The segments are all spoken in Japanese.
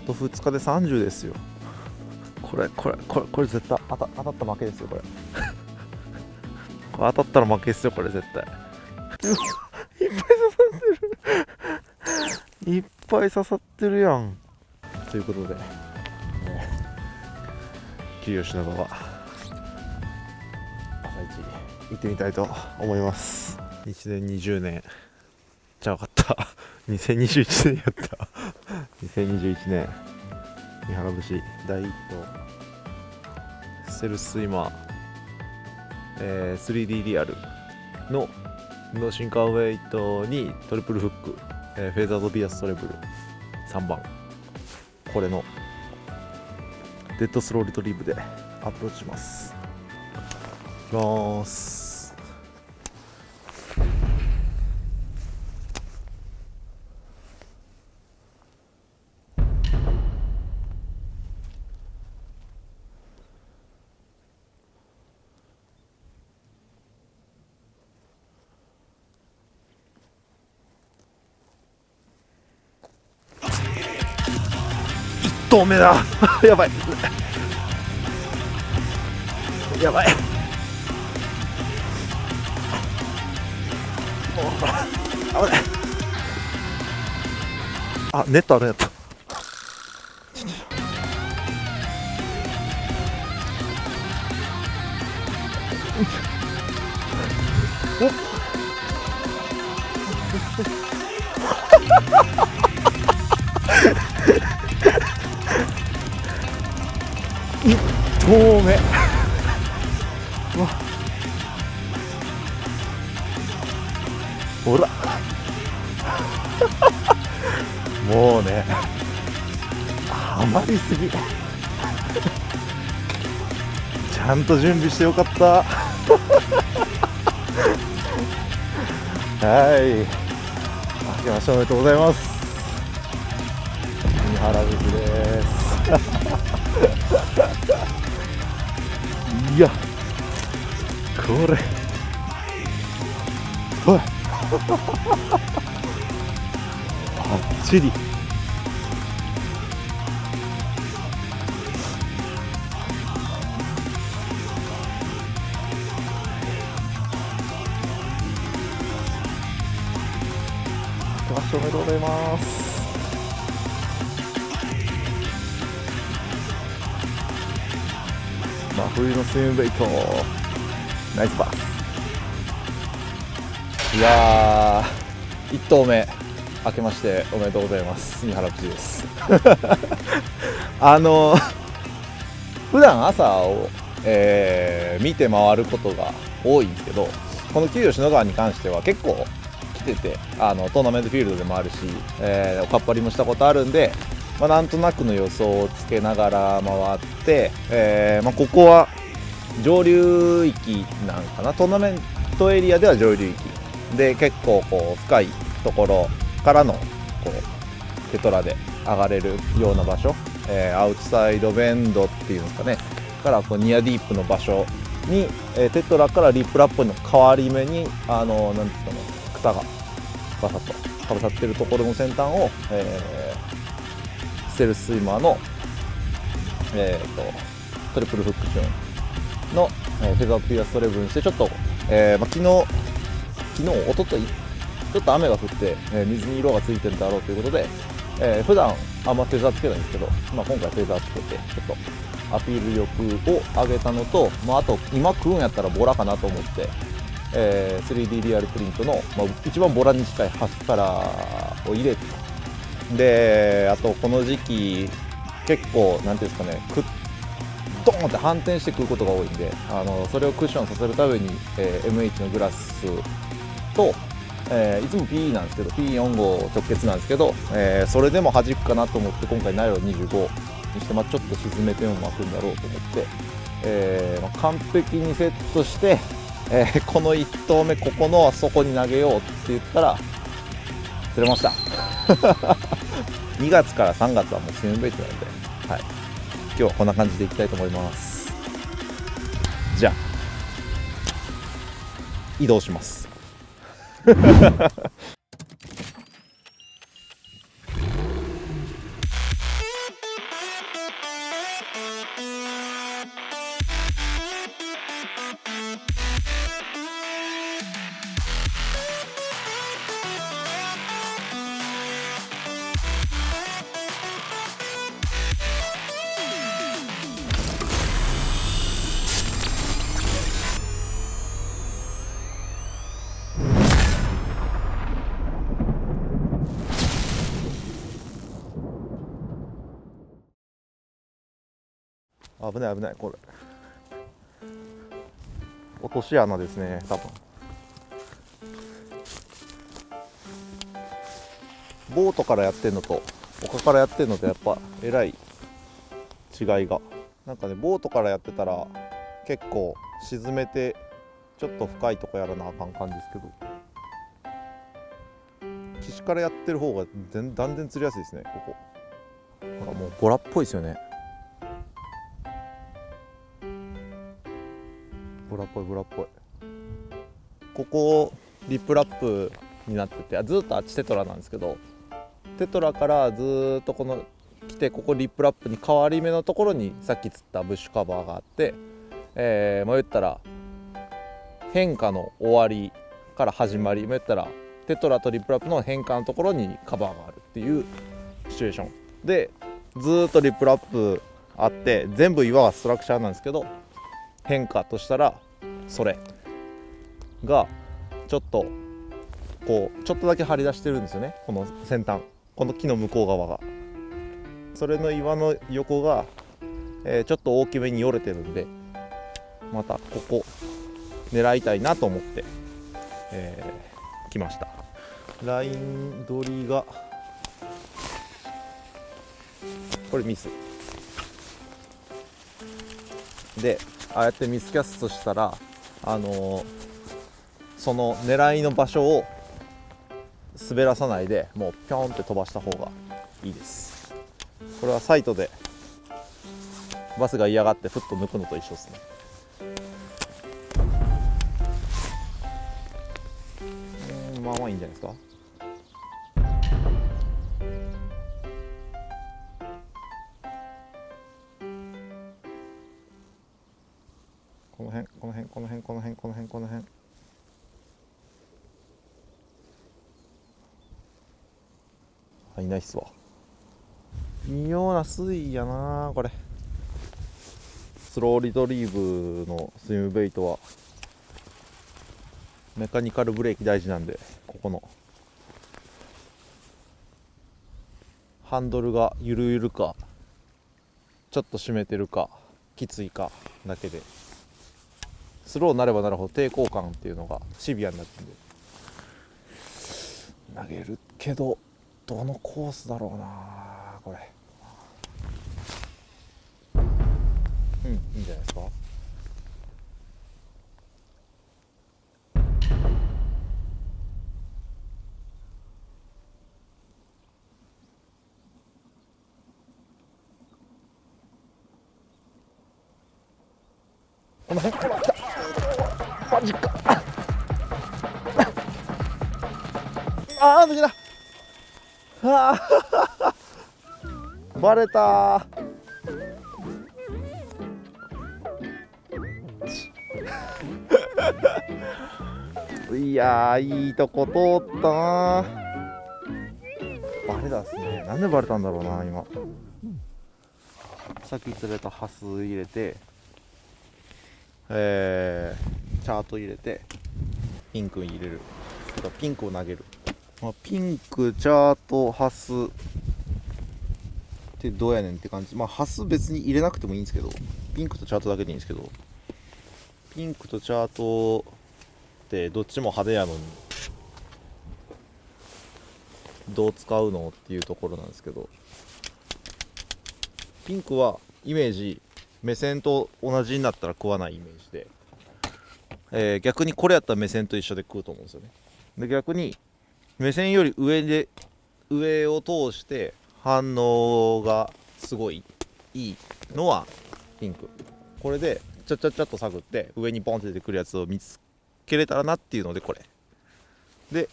と2日で30ですよ。これ絶対当たった負けですよ。これ当たったら負けですよ。これ絶対いっぱい刺さってるやん。ということで、桐吉永は朝一行ってみたいと思います。2020年じゃなかった2021年やった2021年三原節第1頭ステルススイマー、3D リアルの運動進化ウェイトにトリプルフック、フェーザードビアストレブル3番、これのデッドスローリトリーブでアプローチします。いきます。1投目だやばいやばい、危ない。あ、ネットあるんやった。1投目ほらもうねハマりすぎちゃんと準備してよかったはい明けましておめでとうございます。三原節ですいやこれおいバッチリ明けましておめでとうございます。真冬のスイムベイトナイスパス。いやー1投目明けましておめでとうございます。三原口です普段朝を、見て回ることが多いんですけど、この桐吉野川に関しては結構来ててトーナメントフィールドでもあるし、おかっぱりもしたことあるんで、なんとなくの予想をつけながら回って、ここは上流域なんかな、トーナメントエリアでは上流域で結構こう深いところからのこうテトラで上がれるような場所、アウトサイドベンドっていうんですかねからこうニアディープの場所に、テトラからリップラップの変わり目になんですかね、草がバサッとかぶさってるところの先端を、ステルススイマーの、トリプルフックチューンの、フェザーピアストレブルにしてちょっと、昨日一昨日ちょっと雨が降って、水に色がついてるだろうということで、普段あんまフェザーつけないんですけど、今回フェザーつけてちょっとアピール力を上げたのと、あと今食うんやったらボラかなと思って、3D リアルプリントの、一番ボラに近いハスカラーを入れて、であとこの時期結構なんていうんですかね、ドーンって反転してくることが多いんで、それをクッションさせるために、MH のグラスと、いつも PE なんですけど P4 号直結なんですけど、それでも弾くかなと思って今回ナイロン25にして、ちょっと沈めても巻くんだろうと思って、完璧にセットして、この1投目ここのあそこに投げようって言ったら釣れました2月から3月はもうスイムベイトなんで、はい、今日はこんな感じでいきたいと思います。じゃあ移動します危ない危ない、これ落とし穴ですね多分。ボートからやってんのと丘からやってんのとやっぱえらい違いが、なんかねボートからやってたら結構沈めてちょっと深いとこやらなあかん感じですけど、岸からやってる方が断然釣りやすいですね。ここほらもうボラっぽいですよね。ボラっぽいボラっぽい。ここリップラップになってて、ずっとあっちテトラなんですけど、テトラからずっとこの来て、ここリップラップに変わり目のところにさっき釣ったブッシュカバーがあって、言ったら変化の終わりから始まり、言ったらテトラとリップラップの変化のところにカバーがあるっていうシチュエーションで、ずっとリップラップあって全部岩はストラクチャーなんですけど、変化としたらそれがちょっとこうちょっとだけ張り出してるんですよね、この先端、この木の向こう側が。それの岩の横が、ちょっと大きめによれてるんで、またここ狙いたいなと思って、来ました。ライン取りがこれミスで、ああやってミスキャストしたら、その狙いの場所を滑らさないでもうピョンって飛ばした方がいいです。これはサイトでバスが嫌がってフッと抜くのと一緒ですね。まあまあいいんじゃないですか。この辺この辺この辺この辺この辺この辺、いないっすわ。微妙な水位やなこれ。スローリトリーブのスイムベイトはメカニカルブレーキ大事なんで、ここのハンドルがゆるゆるかちょっと締めてるかきついかだけで、スローになればなるほど抵抗感っていうのがシビアになってるんで投げるけど、どのコースだろうなこれ。いいんじゃないですか。この辺来た。マジか。抜けた。バレたいやいいとこ通ったな。バレたっすね。なんでバレたんだろうな。今さっき釣れたハス入れて、チャート入れてピンク入れる、ピンクを投げる、ピンクチャートハスってどうやねんって感じ。ハス別に入れなくてもいいんですけど、ピンクとチャートだけでいいんですけど、ピンクとチャートってどっちも派手やのにどう使うのっていうところなんですけど、ピンクはイメージ目線と同じになったら食わないイメージで、逆にこれやったら目線と一緒で食うと思うんですよね。で逆に目線より上を通して反応がすごいいいのはピンク。これでちゃっと探って上にポンって出てくるやつを見つけれたらなっていうので、これで、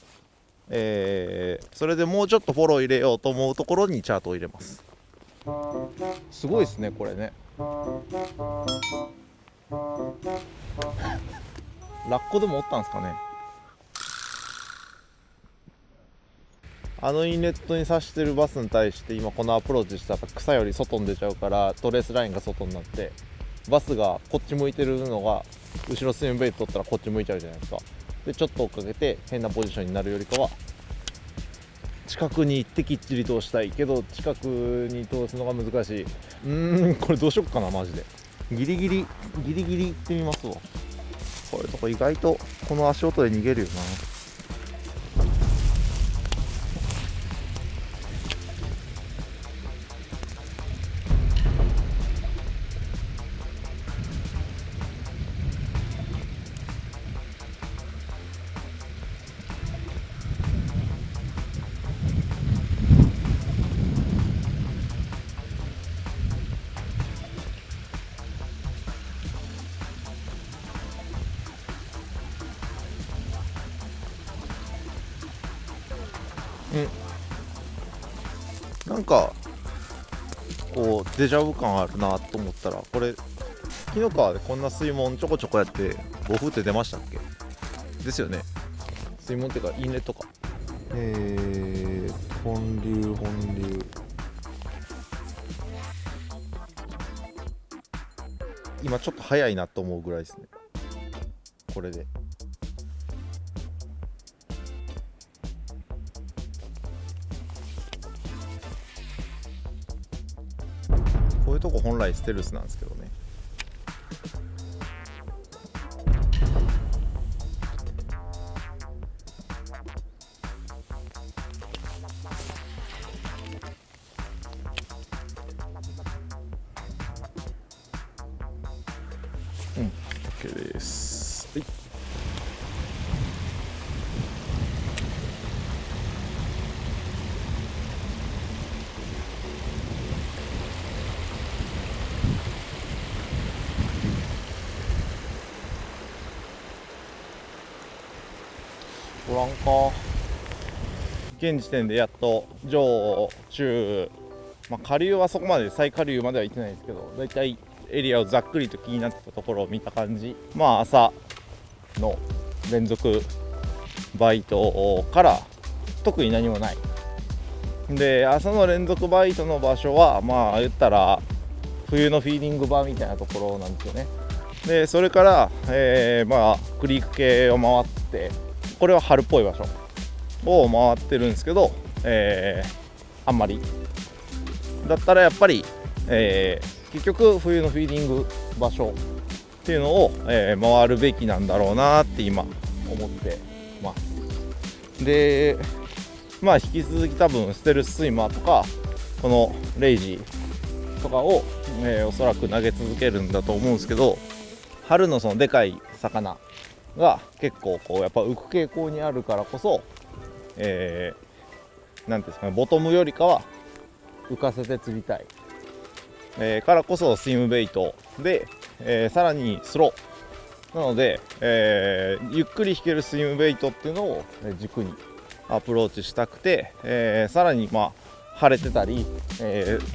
それでもうちょっとフォロー入れようと思うところにチャートを入れます。すごいですねこれね。ラッコでもおったんですかね。あのインレットに刺してるバスに対して今このアプローチしたら草より外に出ちゃうから、トレースラインが外になってバスがこっち向いてるのが後ろスイムベイト取ったらこっち向いちゃうじゃないですか。でちょっと追っかけて変なポジションになるよりかは、近くに行ってきっちり通したいけど近くに通すのが難しい。これどうしよっかなマジで。ギリギリ行ってみますわ。これとか意外とこの足音で逃げるよな。なんかこうデジャブ感あるなと思ったら、これ紀の川でこんな水門ちょこちょこやって暴風って出ましたっけ？ですよね。水門っていうかインレットか。本流今ちょっと早いなと思うぐらいですね、これで。こういうとこ本来ステルスなんですけどね。OK です。はい。ご覧か。現時点でやっと上中、下流はそこまで最下流までは行ってないですけど、だいたいエリアをざっくりと気になってたところを見た感じ、朝の連続バイトから特に何もない。で、朝の連続バイトの場所は言ったら冬のフィーリング場みたいなところなんですよね。でそれから、クリーク系を回って、これは春っぽい場所を回ってるんですけど、あんまりだったらやっぱり、結局冬のフィーリング場所っていうのを、回るべきなんだろうなって今思ってます。で引き続き多分ステルススイマーとかこのレイジーとかを、おそらく投げ続けるんだと思うんですけど、春のそのでかい魚が結構こうやっぱ浮く傾向にあるからこそ、なんていうんですかね、ボトムよりかは浮かせて釣りたい、からこそスイムベイトで、さらにスローなので、ゆっくり引けるスイムベイトっていうのを軸にアプローチしたくて、さらに晴れてたり、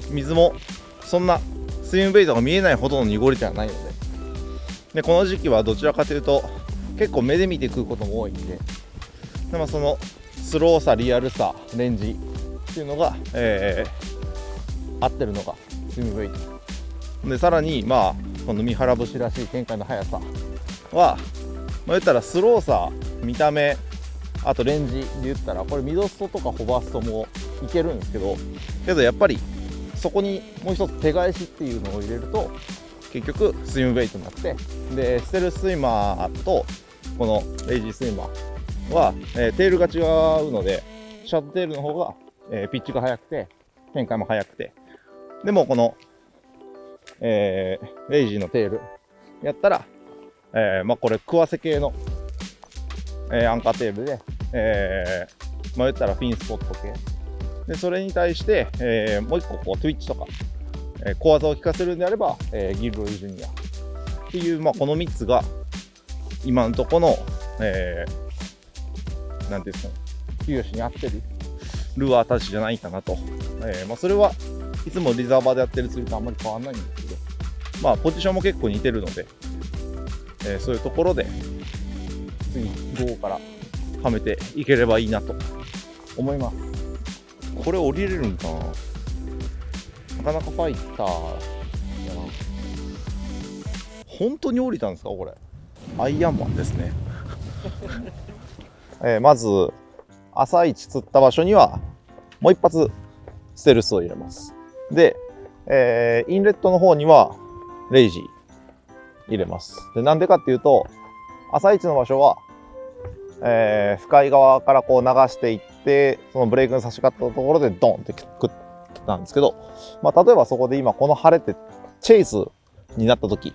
水もそんなスイムベイトが見えないほどの濁りではないので、この時期はどちらかというと結構目で見て食うことも多いんで、そのスローさ、リアルさ、レンジっていうのが、合ってるのがスイムベイトで、さらにこの三原節らしい展開の速さは、言ったらスローさ、見た目、あとレンジで言ったらこれミドストとかホバストもいけるんですけどやっぱりそこにもう一つ手返しっていうのを入れると結局スイムベイトになって、でステルススイマーとこのレイジースイマーは、テールが違うので、シャートテールの方が、ピッチが速くて展開も速くて、でもこの、レイジーのテールやったら、これクワセ系の、アンカーテールで、言ったらフィンスポット系で、それに対して、もう一個こうトゥイッチとか、小技を効かせるんであれば、ギルロイジュニアっていう、この3つが今のところの、なんていうんですかね、球種に合ってるルアーたちじゃないかなと。それはいつもリザーバーでやってる釣りとあんまり変わらないんですけど、ポジションも結構似てるので、そういうところで次午後からはめていければいいなと思います。これ降りれるんかな、なかなかファイターやな。本当に降りたんですかこれ。アイアンマンですね。まず朝一釣った場所にはもう一発ステルスを入れます。で、インレットの方にはレイジ入れます。で、なんでかっていうと、朝一の場所は、深い側からこう流していって、そのブレークに差し掛かったところでドンってくったんですけど、まあ、例えばそこで今この晴れてチェイスになった時、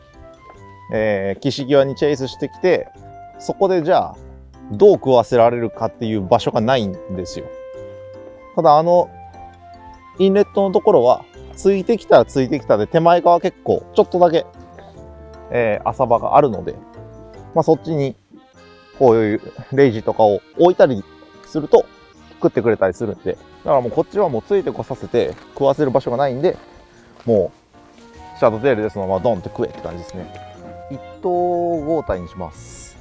岸際にチェイスしてきて、そこでじゃあどう食わせられるかっていう場所がないんですよ。ただインレットのところはついてきたらついてきたで、手前側結構ちょっとだけ、浅場があるので、まあ、そっちにこういうレイジとかを置いたりすると食ってくれたりするんで、だからもうこっちはもうついてこさせて食わせる場所がないんで、もうシャドーテールでそのままドンって食えって感じですね。一等合体にします。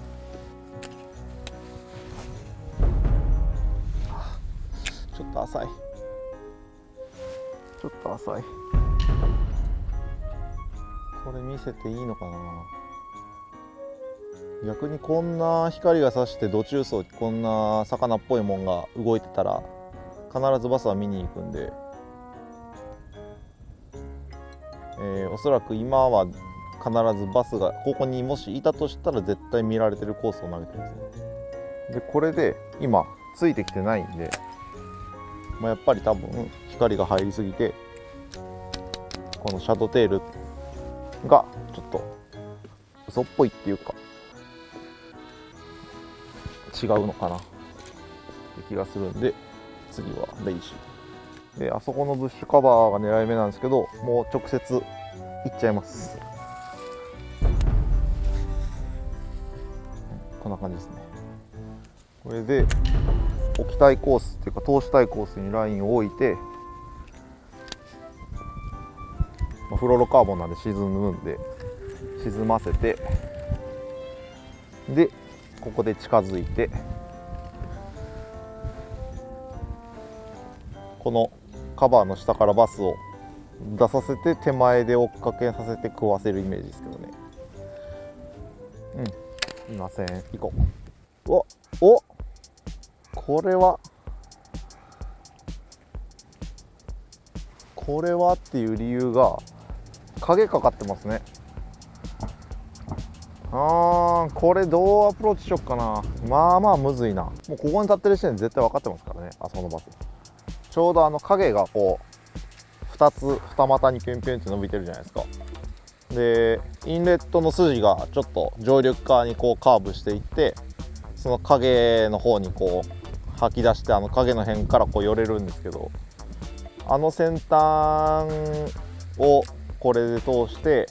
ちょっと浅い。ちょっと浅い。これ見せていいのかな。逆にこんな光が差して土中層こんな魚っぽいもんが動いてたら必ずバスは見に行くんで、おそらく今は必ずバスがここにもしいたとしたら絶対見られてるコースを投げてるんですね。でこれで今ついてきてないんで、まあ、やっぱり多分光が入りすぎてこのシャドーテールがちょっと嘘っぽいっていうか違うのかなって気がするんで、次はレイジで、あそこのブッシュカバーが狙い目なんですけど、もう直接いっちゃいます。こんな感じですね。これで置きたいコースっていうか通したいコースにラインを置いて、フロロカーボンなんで沈むんで沈ませて、でここで近づいて、このカバーの下からバスを出させて手前で追っかけさせて食わせるイメージですけどね。いません、行こう。おこれはっていう理由が影かかってますね。これどうアプローチしよっかな。まあまあむずいな。もうここに立ってる時点で絶対分かってますからね、あそこのバス。ちょうど影がこう二股にピュンピュンって伸びてるじゃないですか。でインレットの筋がちょっと上陸側にこうカーブしていって、その影の方にこう吐き出して、影の辺からこう寄れるんですけど、先端をこれで通して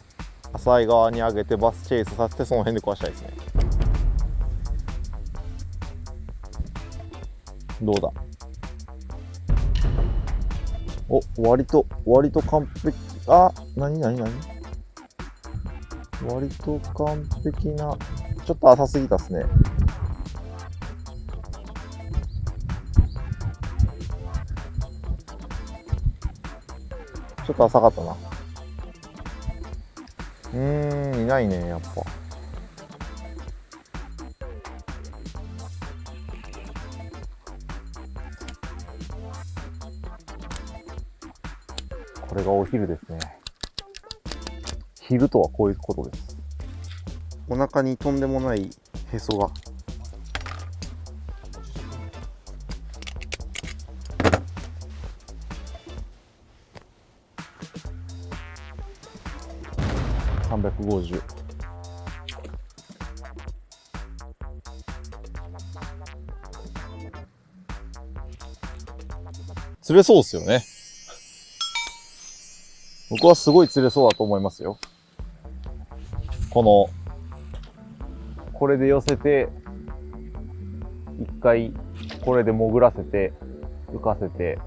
浅い側に上げてバスチェイスさせて、その辺で壊したいですね。どうだ。割と完璧。何割と完璧な。ちょっと浅すぎたっすね。ちょっと浅かったな。いないね、やっぱ。これがお昼ですね。昼とはこういうことです。お腹にとんでもないへそが。350。釣れそうっすよね。僕はすごい釣れそうだと思いますよ。これで寄せて、一回これで潜らせて、浮かせて、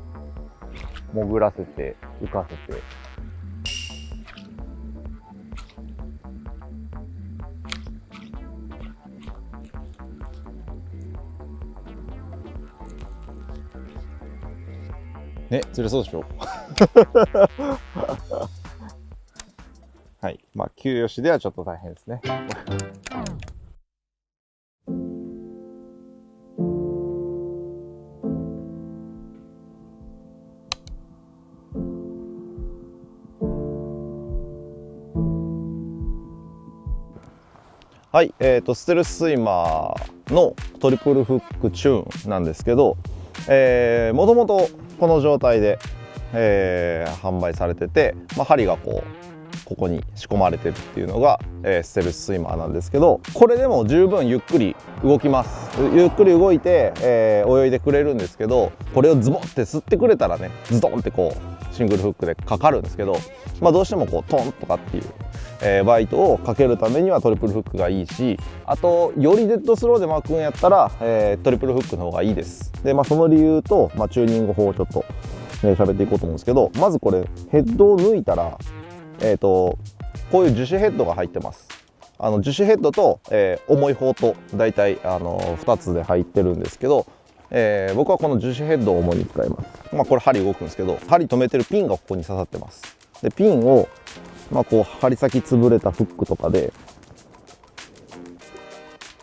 潜らせて、浮かせて。ね、釣れそうでしょはい。まあ、給与しではちょっと大変ですね。はい、ステルススイマーのトリプルフックチューンなんですけど、もともとこの状態で、販売されてて、針がここに仕込まれてるっていうのが、ステルススイマーなんですけど、これでも十分ゆっくり動きます。ゆっくり動いて、泳いでくれるんですけど、これをズボンって吸ってくれたらね、ズドンってシングルフックでかかるんですけど、どうしてもトンとかっていう、バイトをかけるためにはトリプルフックがいいし、あとよりデッドスローで巻くんやったら、トリプルフックの方がいいです。で、その理由と、チューニング法をちょっと喋っていこうと思うんですけど、まずこれヘッドを抜いたら、こういう樹脂ヘッドが入ってます。樹脂ヘッドと、重い方と大体2つで入ってるんですけど、僕はこの樹脂ヘッドを主に使います。これ針動くんですけど、針止めてるピンがここに刺さってます。でピンを、針先潰れたフックとかで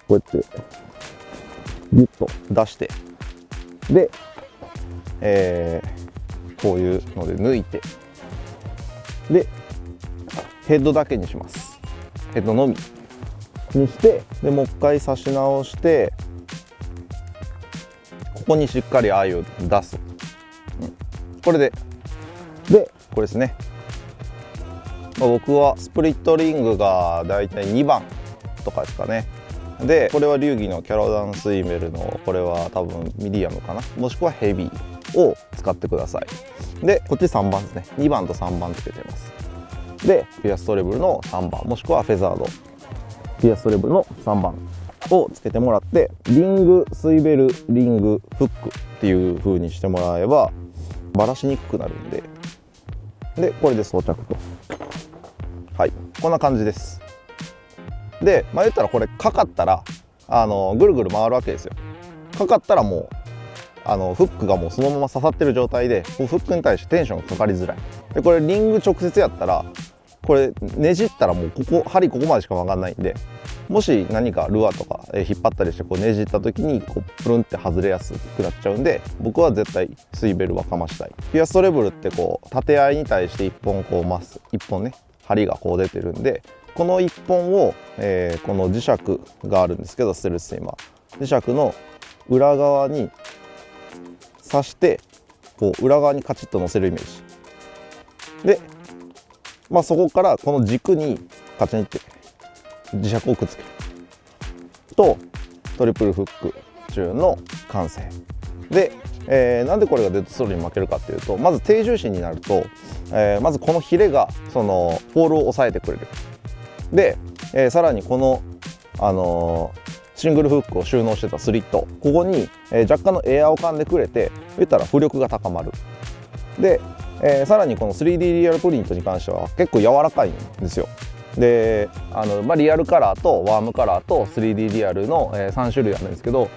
こうやってギュッと出して、で、こういうので抜いて、でヘッドだけにします。ヘッドのみにして、でもう一回刺し直して、ここにしっかり鮎を出す、これでこれですね。僕はスプリットリングがだいたい2番とかですかね。でこれは流儀のキャロダンスイメルの、これは多分ミディアムかな、もしくはヘビーを使ってください。でこっち3番ですね。2番と3番つけてます。でピアストレブルの3番、もしくはフェザードピアストレブルの3番をつけてもらって、リングスイベルリングフックっていう風にしてもらえばバラしにくくなるんで、でこれで装着と、はい、こんな感じです。で、言ったらこれかかったらぐるぐる回るわけですよ。かかったらもうフックがもうそのまま刺さってる状態で、フックに対してテンションがかかりづらい。でこれリング直接やったら、これねじったらもう針ここまでしか曲がんないんで、もし何かルアーとか引っ張ったりしてねじった時にプルンって外れやすくなっちゃうんで、僕は絶対スイベルはかましたい。ピアストレブルって縦合いに対して1本1本ね針が出てるんで、この1本を、この磁石があるんですけど、ステルススイマー磁石の裏側に刺して、裏側にカチッと乗せるイメージで、そこからこの軸にカチンって磁石をくっつけるとトリプルフック中の完成で、なんでこれがデッドスローに負けるかっていうと、まず低重心になると、まずこのヒレがそのポールを押さえてくれる。で、さらにこの、シングルフックを収納してたスリット、ここに、若干のエアを噛んでくれて、言ったら浮力が高まる。で、さらにこの 3D リアルプリントに関しては結構柔らかいんですよ。でリアルカラーとワームカラーと 3D リアルの、3種類あるんですけど、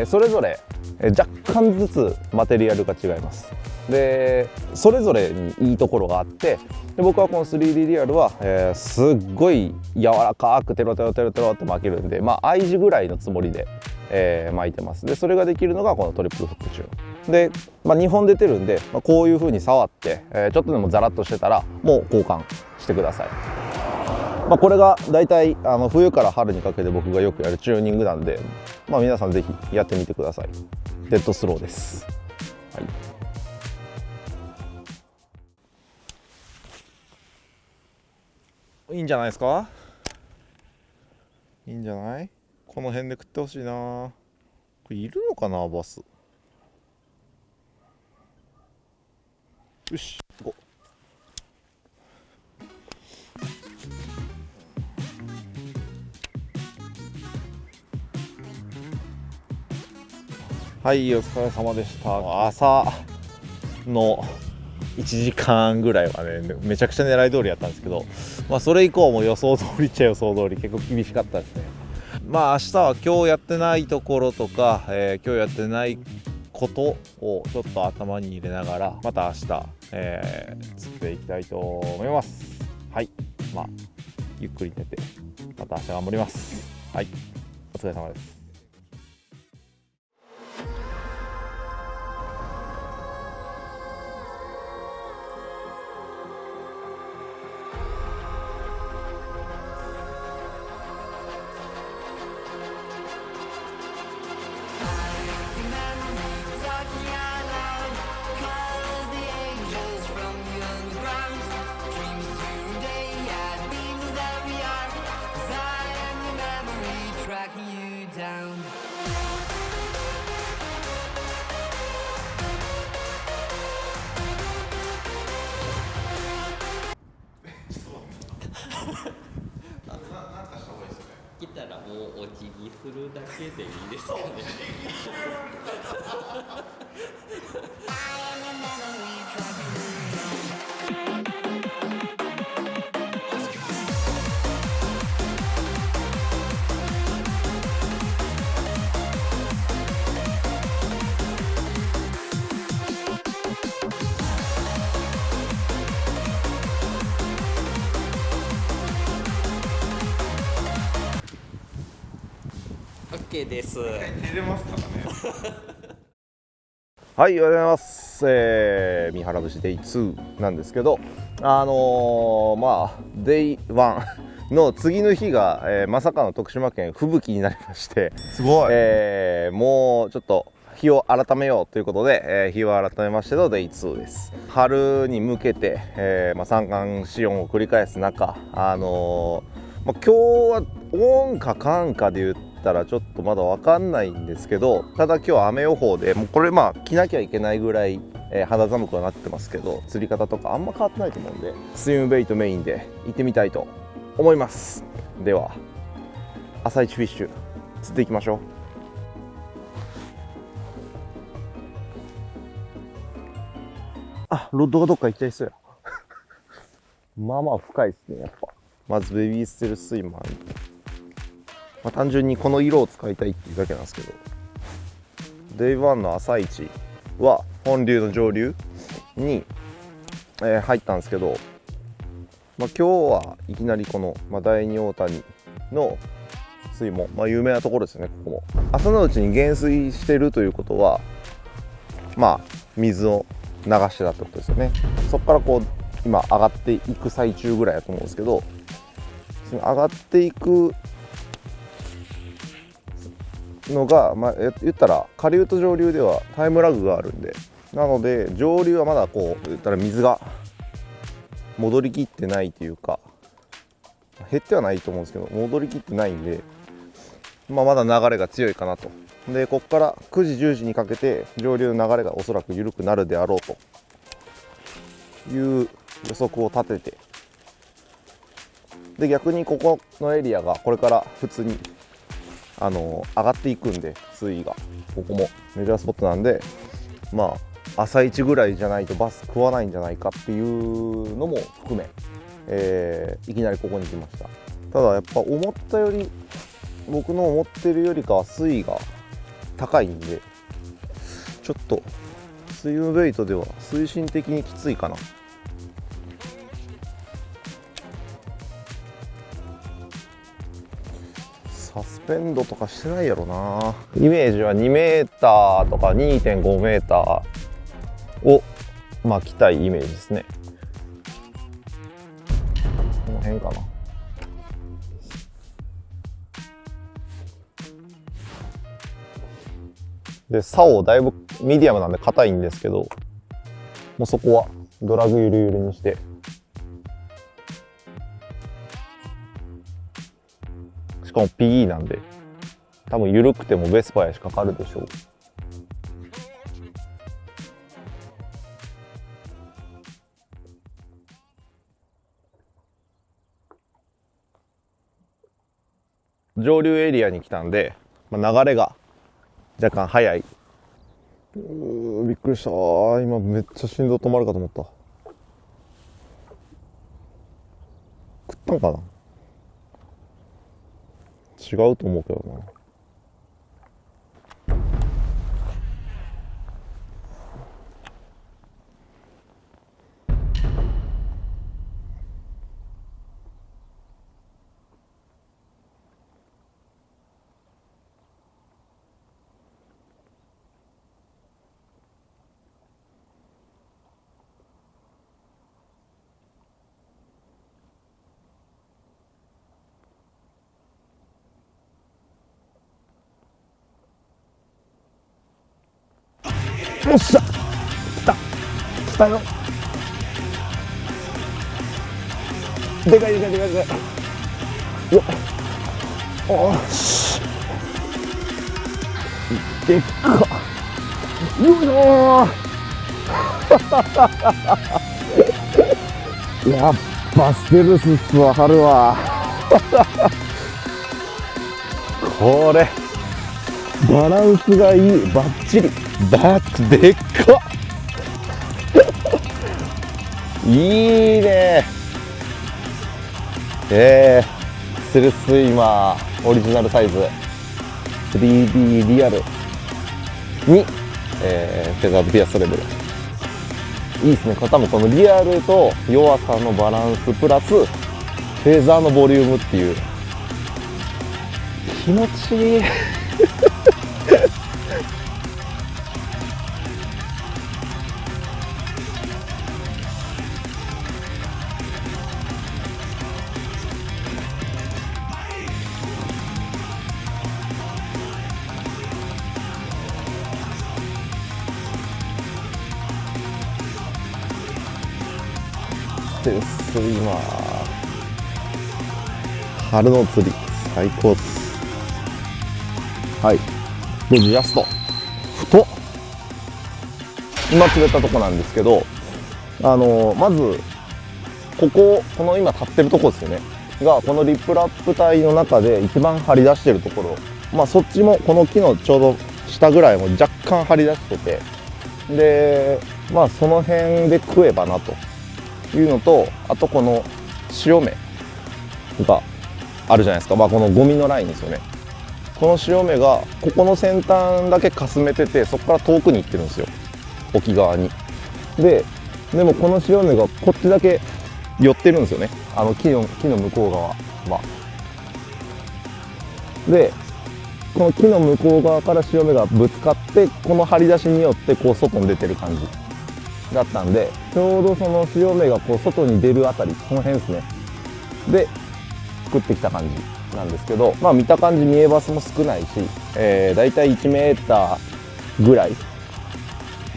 それぞれ若干ずつマテリアルが違います。でそれぞれにいいところがあって、で僕はこの 3D リアルは、すっごい柔らかくテロテロテロテロって巻けるんで、愛地ぐらいのつもりで、巻いてます。でそれができるのがこのトリプルフックチューンで、2本出てるんで、こういう風に触って、ちょっとでもザラッとしてたらもう交換してください。これがだいたい冬から春にかけて僕がよくやるチューニングなんで、皆さんぜひやってみてください。デッドスローです。はい、いいんじゃないですか。いいんじゃない。この辺で食ってほしいな。これいるのかな、バス。よし行こう。はい、お疲れ様でした。朝の1時間ぐらいはね、めちゃくちゃ狙い通りやったんですけど、それ以降も予想通りっちゃ予想通り結構厳しかったですね。明日は今日やってないところとか、今日やってないことをちょっと頭に入れながら、また明日、釣っていきたいと思います。はい、ゆっくり寝てまた明日頑張ります。はい、お疲れ様です。ていいですかね。OK です。寝れますからね。はい、おはようございます。三原節デイ2なんですけど、まあデイ1の次の日が、まさかの徳島県吹雪になりまして、すごい。もうちょっと日を改めようということで、日を改めましてのデイ2です。春に向けて、三寒四温を繰り返す中、今日はオンかカンかで言ったらちょっとまだ分かんないんですけど、ただ今日は雨予報でもうこれ着なきゃいけないぐらい、肌寒くはなってますけど、釣り方とかあんま変わってないと思うんで、スイムベイトメインで行ってみたいと思います。では朝一フィッシュ釣っていきましょう。あ、ロッドがどっか行っちゃいそうや。まあまあ深いですね、やっぱ。まずベビーステルスイマー、単純にこの色を使いたいっていうだけなんですけど、デイ1の朝一は本流の上流に、入ったんですけど、今日はいきなりこの、第二大谷の水門、有名なところですよね。ここも朝のうちに減水してるということは、水を流してたってことですよね。そこからこう今上がっていく最中ぐらいだと思うんですけど、その上がっていくのが、言ったら下流と上流ではタイムラグがあるんで、なので上流はまだこう言ったら水が戻りきってないというか、減ってはないと思うんですけど戻りきってないんで、まだ流れが強いかなと。でここから9時10時にかけて上流の流れがおそらく緩くなるであろうという予測を立てて、で逆にここのエリアがこれから普通に上がっていくんで、水位がここもメジャースポットなんで、朝一ぐらいじゃないとバス食わないんじゃないかっていうのも含め、いきなりここに来ました。ただやっぱ思ったより、僕の思ってるよりかは水位が高いんで、ちょっとスイムベイトでは推進的にきついかな。サスペンドとかしてないやろな。イメージは2メーターとか 2.5 メーターを来たいイメージですね。この辺かな。で竿だいぶミディアムなんで硬いんですけど、もうそこはドラグゆるゆるにして、しかも PE なんで多分緩くてもベスパやしかかるでしょう。上流エリアに来たんで、流れが若干速い。びっくりした。今めっちゃ心臓止まるかと思った。食ったんかな。違うと思うけどな。よっしゃ、来たよ。でかいでかいでかいでかいよっ、おしでっかよいしょーやっぱステルスっすわ、春はこれバランスがいい。バッチリ。バッチでっかいいね。ステルスイマーオリジナルサイズ 3D リアルに、フェザードピアストレベルいいですね。多分このリアルと弱さのバランスプラスフェザーのボリュームっていう気持ちいいステルスイマー春の釣り最高っす。はい、でジャスト太っ。今釣れたとこなんですけど、まずこの今立ってるとこですよねが、このリップラップ帯の中で一番張り出してるところ、まあそっちもこの木のちょうど下ぐらいも若干張り出してて、でまあその辺で食えばなというのと、あとこの潮目があるじゃないですか。まあこのゴミのラインですよね。この潮目がここの先端だけかすめてて、そこから遠くに行ってるんですよ、沖側に。でもこの潮目がこっちだけ寄ってるんですよね、木の向こう側は。でこの木の向こう側から潮目がぶつかって、この張り出しによってこう外に出てる感じだったんで、ちょうどその潮目がこう外に出るあたり、この辺ですねで食ってきた感じなんですけど、まあ見た感じ見えバスも少ないし、だいたい1メーターぐらい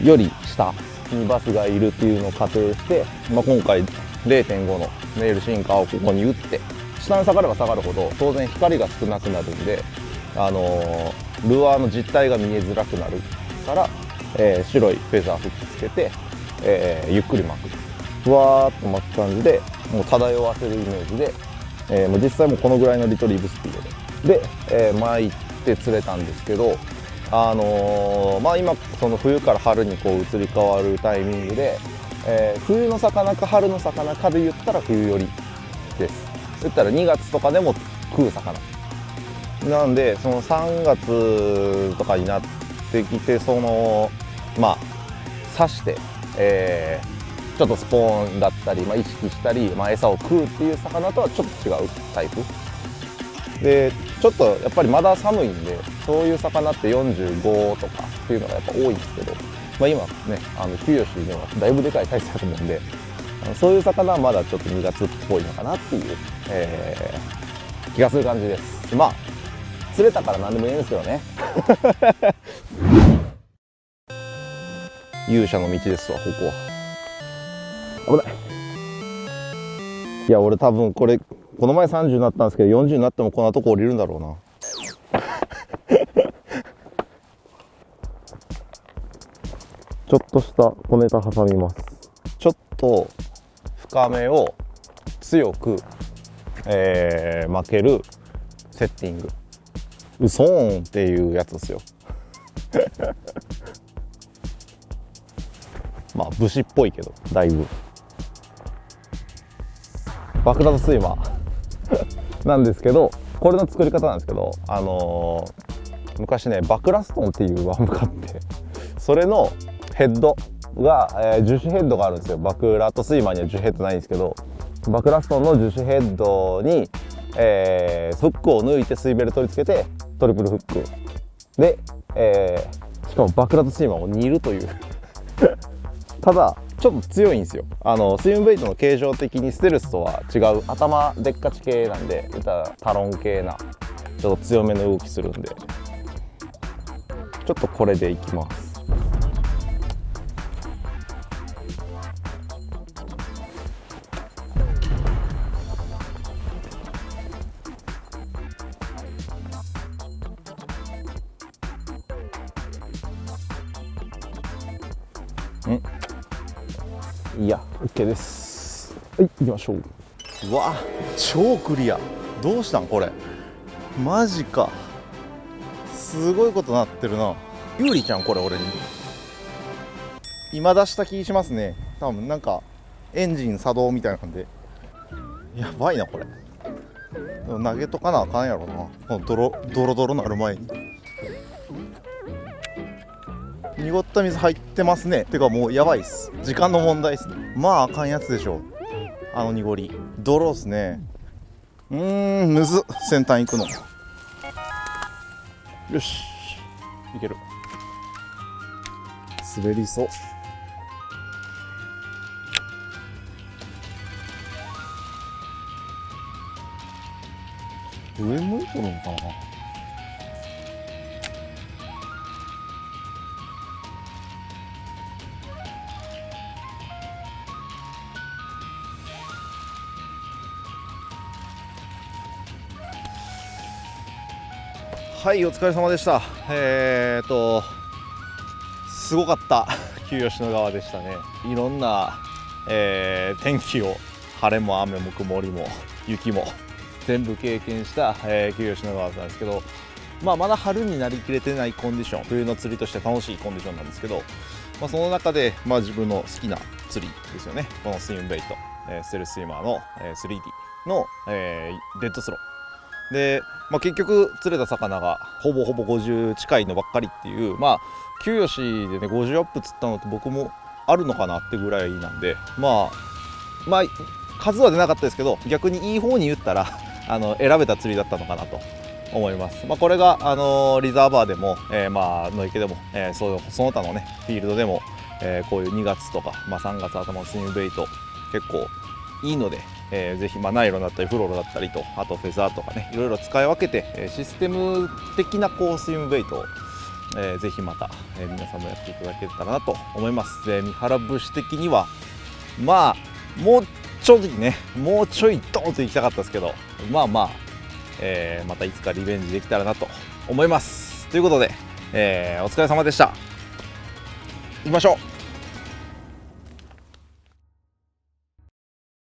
より下にバスがいるっていうのを仮定して、まあ、今回 0.5 のネイルシンカーをここに打って、下に下がれば下がるほど当然光が少なくなるんで、ルアーの実体が見えづらくなるから、白いフェザー吹きつけて、ゆっくり巻く、ふわーっと巻く感じで、もう漂わせるイメージで、もう実際もこのぐらいのリトリーブスピードで、巻いて釣れたんですけど、まあ今その冬から春にこう移り変わるタイミングで、冬の魚か春の魚かで言ったら冬寄りです。言ったら2月とかでも食う魚なんで、その3月とかになってきて、そのまあ刺して、ちょっとスポーンだったり、まあ、意識したり、まあ、餌を食うっていう魚とはちょっと違うタイプで、ちょっとやっぱりまだ寒いんで、そういう魚って45とかっていうのがやっぱ多いんですけど、まあ、今ね九吉ではだいぶでかいサイズだと思うんで、そういう魚はまだちょっと2月っぽいのかなっていう、気がする感じです。まあ釣れたから何でもいいんですけどね勇者の道ですわ、ここは。危ない。いや俺多分この前30になったんですけど、40になってもこんなとこ降りるんだろうなちょっとした小ネタ挟みます。ちょっと深めを強く、巻けるセッティング、ウソーンっていうやつですよまあ武士っぽいけど、だいぶ爆弾スイマーなんですけど、これの作り方なんですけど、昔ねバクラストンっていうワームがあって、それのヘッドが、樹脂ヘッドがあるんですよ。バクラットスイマーには樹脂ヘッドないんですけど、バクラストンの樹脂ヘッドに、フックを抜いてスイベル取り付けてトリプルフックで、しかもバクラットスイマーを煮るというただちょっと強いんですよ。スイムベイトの形状的にステルスとは違う頭でっかち系なんで、タロン系なちょっと強めの動きするんで、ちょっとこれでいきます。いや OK です。はい、行きましょう。うわ超クリア。どうしたんこれ、マジか。すごいことなってるな。有利ちゃんこれ俺に今出した気しますね。多分なんかエンジン作動みたいなんでやばいなこれ。でも投げとかなあかんやろな、このドロドロなる前に。濁った水入ってますね。てかもうやばいっす、時間の問題っすね。まああかんやつでしょ、あの濁り泥っすね。むずっ、先端行くの。よしいける。滑りそう。上向いとるのかな。はい、お疲れ様でした。すごかった旧吉野川でしたね。いろんな、天気を、晴れも雨も曇りも雪も全部経験した、旧吉野川なんですけど、まだ春になりきれてないコンディション、冬の釣りとして楽しいコンディションなんですけど、その中で、自分の好きな釣りですよね。このスイムベイト、ステルススイマーの、3D の、デッドスローで、結局釣れた魚がほぼ50近いのばっかりっていう、旧吉でね50アップ釣ったのって僕もあるのかなってぐらいなんで、数は出なかったですけど、逆にいい方に言ったら選べた釣りだったのかなと思います。これがリザーバーでも、野池でも、その他のねフィールドでも、こういう2月とか、3月頭のスイムベイト結構いいので、ぜひナイロンだったりフロロだったりと、あとフェザーとかね、いろいろ使い分けて、システム的なスイムベイトを、ぜひまた、皆さんもやっていただけたらなと思います。三原節的にはもうちょいね、もうちょいドーンと行きたかったですけど、またいつかリベンジできたらなと思います。ということで、お疲れ様でした。行きましょう。